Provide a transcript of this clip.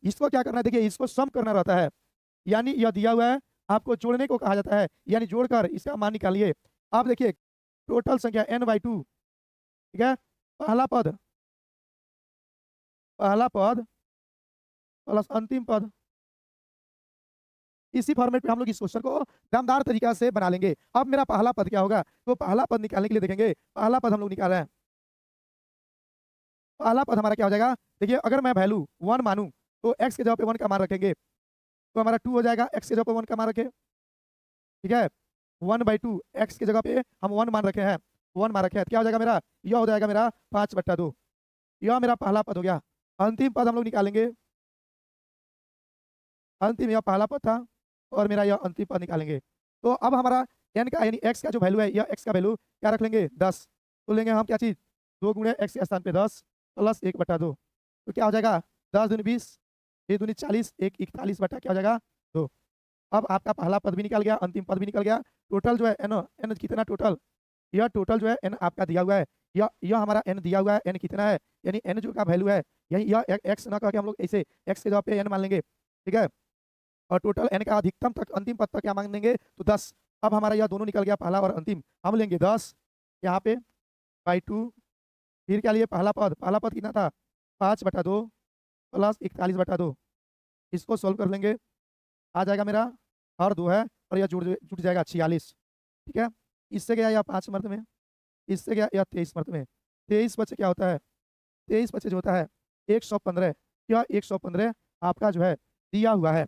इसको क्या करना है, देखिए इसको सम करना रहता है, यानी यह दिया हुआ है, आपको जोड़ने को कहा जाता है, यानी जोड़कर इसका मान निकालिए। आप देखिए टोटल संख्या n/2, ठीक है, पहला पद, पहला पद प्लस अंतिम पद। इसी फॉर्मेट में हम लोग इस क्वेश्चन को दमदार तरीका से बना लेंगे। अब मेरा पहला पद क्या होगा, तो पहला पद निकालने के लिए देखेंगे, पहला पद हम लोग निकाल रहे हैं। पहला पद हमारा क्या हो जाएगा, देखिए अगर मैं वैल्यू 1 मानूं तो x के जगह पे 1 का मान रखेंगे, तो हमारा 2 हो जाएगा, x के जगह पे 1 का मान रखें, ठीक है। 1/2 x की जगह पे हम 1 मान रखे हैं, 1 मान रखे हैं, तो क्या हो जाएगा मेरा, यह हो जाएगा मेरा 5/2। यह मेरा पहला पद हो गया। अंतिम पद हम लोग निकालेंगे, अंतिम यह पहला पद था और मेरा यह अंतिम पद निकालेंगे। तो अब हमारा n का यानी x का जो वैल्यू है, यह x का वैल्यू क्या रख लेंगे, 10। तो लेंगे हम क्या चीज़, 2 गुणे x के स्थान पे 10 प्लस 1/2। तो क्या हो जाएगा, 10 दूनी 20, 1 दूनी 40, 1 41 बटा क्या हो जाएगा 2। अब आपका पहला पद भी निकल गया, अंतिम पद भी निकल गया। टोटल जो है n कितना टोटल, यह टोटल जो है n आपका दिया हुआ है, यह हमारा n दिया हुआ है, n कितना है, यानी n जो का वैल्यू है, यही यह x ना कह के हम लोग ऐसे x के जगह पे n मान लेंगे, ठीक है। और टोटल n का अधिकतम तक अंतिम पद तक क्या मान लेंगे, तो 10। अब हमारा यह दोनों निकल गया, पहला और अंतिम। हम लेंगे 10 यहाँ पे बाई 2, फिर क्या लिए पहला पद कितना था, 5/2 प्लस 41/2। इसको सोल्व कर लेंगे, आ जाएगा मेरा और 2 है और यह जुट जाएगा 46, ठीक है। इससे गया यह 5 मर्द में, इससे गया यह 23 मर्द में। 23 बचे क्या होता है, 23 बचे जो होता है 115। यह 115 आपका जो है दिया हुआ है।